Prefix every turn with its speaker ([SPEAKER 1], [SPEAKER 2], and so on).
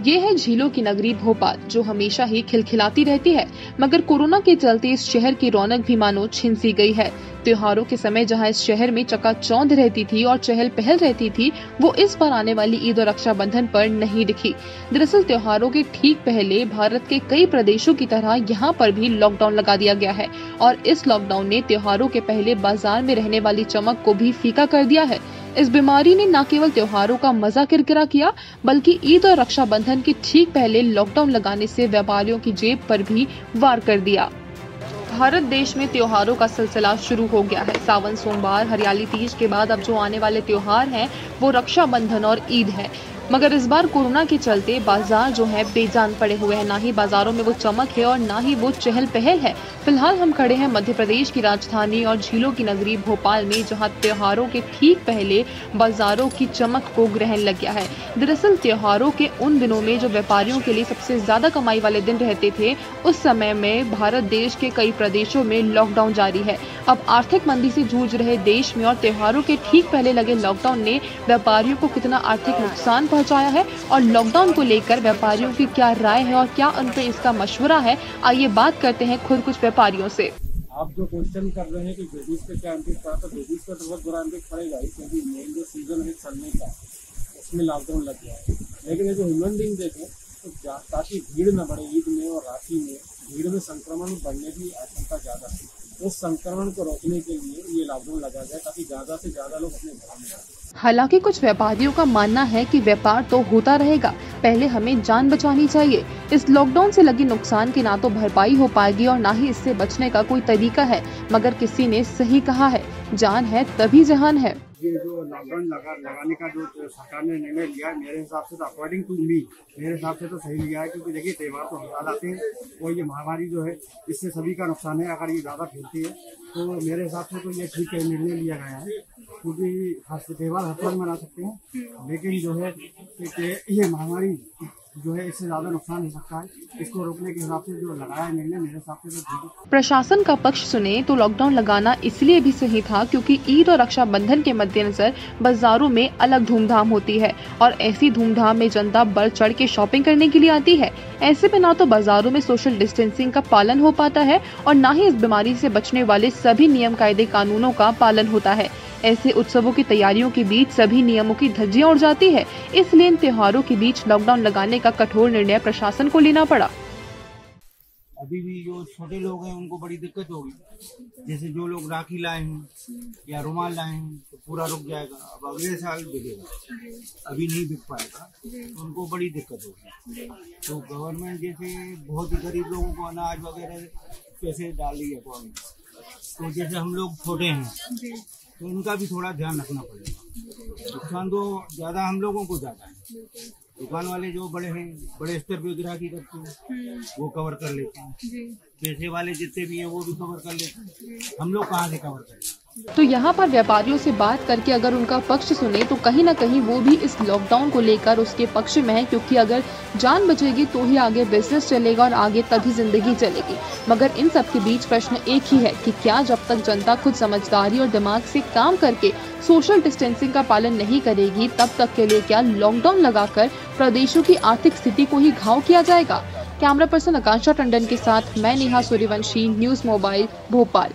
[SPEAKER 1] ये है झीलों की नगरी भोपाल, जो हमेशा ही खिलखिलाती रहती है, मगर कोरोना के चलते इस शहर की रौनक भी मानो छिन सी गई है। त्योहारों के समय जहां इस शहर में चकाचौंध रहती थी और चहल पहल रहती थी, वो इस बार आने वाली ईद और रक्षाबंधन पर नहीं दिखी। दरअसल त्योहारों के ठीक पहले भारत के कई प्रदेशों की तरह यहाँ पर भी लॉकडाउन लगा दिया गया है और इस लॉकडाउन ने त्योहारों के पहले बाजार में रहने वाली चमक को भी फीका कर दिया है। इस बीमारी ने न केवल त्योहारों का मजा किरकिरा किया, बल्कि ईद और रक्षाबंधन के ठीक पहले लॉकडाउन लगाने से व्यापारियों की जेब पर भी वार कर दिया। भारत देश में त्योहारों का सिलसिला शुरू हो गया है। सावन सोमवार, हरियाली तीज के बाद अब जो आने वाले त्योहार हैं वो रक्षाबंधन और ईद है। मगर इस बार कोरोना के चलते बाजार जो है बेजान पड़े हुए हैं। ना ही बाजारों में वो चमक है और ना ही वो चहल पहल है। फिलहाल हम खड़े हैं मध्य प्रदेश की राजधानी और झीलों की नगरी भोपाल में, जहां त्योहारों के ठीक पहले बाजारों की चमक को ग्रहण लग गया है। दरअसल त्योहारों के उन दिनों में जो व्यापारियों के लिए सबसे ज्यादा कमाई वाले दिन रहते थे, उस समय में भारत देश के कई प्रदेशों में लॉकडाउन जारी है। अब आर्थिक मंदी से जूझ रहे देश में और त्योहारों के ठीक पहले लगे लॉकडाउन ने व्यापारियों को कितना आर्थिक नुकसान पहुंचाया है और लॉकडाउन को लेकर व्यापारियों की क्या राय है और क्या उन पर इसका मशवरा है, आइए बात करते हैं खुद कुछ व्यापारियों से।
[SPEAKER 2] आप जो क्वेश्चन कर रहे हैं कि बेबीज पे क्या इम्पैक्ट पड़ा, तो बेबीज पे तो बहुत बुरा इम्पैक्ट पड़ेगा ही, क्योंकि मेन जो सीजन है चलने का उसमें लॉकडाउन लग गया है। लेकिन ये जो ह्यूमन बीइंग देखें तो ताकि भीड़ न बढ़े ईद में और राखी में, भीड़ में संक्रमण बढ़ने की आशंका ज़्यादा है। उस संक्रमण को रोकने के लिए ये लॉकडाउन लगा गया ताकि ज़्यादा से ज़्यादा लोग अपने घरों में रहें।
[SPEAKER 1] हालांकि कुछ व्यापारियों का मानना है कि व्यापार तो होता रहेगा, पहले हमें जान बचानी चाहिए। इस लॉकडाउन से लगी नुकसान की ना तो भरपाई हो पाएगी और ना ही इससे बचने का कोई तरीका है। मगर किसी ने सही कहा है, जान है तभी जहान है।
[SPEAKER 2] ये जो लॉकडाउन लगाने का जो सरकार ने निर्णय लिया है, मेरे हिसाब से तो अकॉर्डिंग टू मी, मेरे हिसाब से तो सही लिया है। क्योंकि देखिए त्योहार तो हर आते हैं और ये महामारी जो है इससे सभी का नुकसान है। अगर ये ज़्यादा फैलती है तो मेरे हिसाब से तो ये ठीक है, निर्णय लिया गया है। क्योंकि त्योहार हर साल मना सकते हैं, लेकिन जो है ये महामारी जो है इससे ज्यादा नुकसान हो सकता है। इसको रोकने के हिसाब से जो लगाया निर्णय, मेरे हिसाब से तो ठीक है।
[SPEAKER 1] प्रशासन का पक्ष सुने तो लॉकडाउन लगाना इसलिए भी सही था क्योंकि ईद और रक्षाबंधन के मद्देनजर बाजारों में अलग धूमधाम होती है और ऐसी धूमधाम में जनता बढ़ चढ़ के शॉपिंग करने के लिए आती है। ऐसे में ना तो बाजारों में सोशल डिस्टेंसिंग का पालन हो पाता है और ना ही इस बीमारी से बचने वाले सभी नियम कायदे कानूनों का पालन होता है। ऐसे उत्सवों की तैयारियों के बीच सभी नियमों की धज्जियां उड़ जाती है। इसलिए इन त्योहारों के बीच लॉकडाउन लगाने का कठोर निर्णय प्रशासन को लेना पड़ा।
[SPEAKER 3] अभी भी जो छोटे लोग हैं उनको बड़ी दिक्कत होगी। जैसे जो लोग राखी लाए हैं या रुमाल लाए हैं तो पूरा रुक जाएगा। अब अगले साल बिकेगा, अभी नहीं बिक पाएगा तो उनको बड़ी दिक्कत होगी। तो गवर्नमेंट जैसे बहुत ही गरीब लोगों को अनाज वगैरह पैसे डाल रही है गवर्नमेंट, तो जैसे हम लोग छोटे हैं तो उनका भी थोड़ा ध्यान रखना पड़ेगा। नुकसान तो ज्यादा हम लोगों को ज्यादा है। दुकान वाले जो बड़े हैं, बड़े स्तर पे ग्राहकी करते हैं, वो कवर कर लेते हैं। पैसे वाले जितने भी हैं वो भी कवर कर लेते हैं। हम लोग कहाँ से कवर करें?
[SPEAKER 1] तो यहाँ पर व्यापारियों से बात करके अगर उनका पक्ष सुने तो कहीं ना कहीं वो भी इस लॉकडाउन को लेकर उसके पक्ष में है, क्योंकि अगर जान बचेगी तो ही आगे बिजनेस चलेगा और आगे तभी जिंदगी चलेगी। मगर इन सब के बीच प्रश्न एक ही है कि क्या जब तक जनता खुद समझदारी और दिमाग से काम करके सोशल डिस्टेंसिंग का पालन नहीं करेगी, तब तक के लिए क्या लॉकडाउन लगाकर प्रदेशों की आर्थिक स्थिति को ही घाव किया जाएगा। कैमरा पर्सन आकांक्षा टंडन के साथ मैं नेहा सूर्यवंशी, न्यूज़ मोबाइल, भोपाल।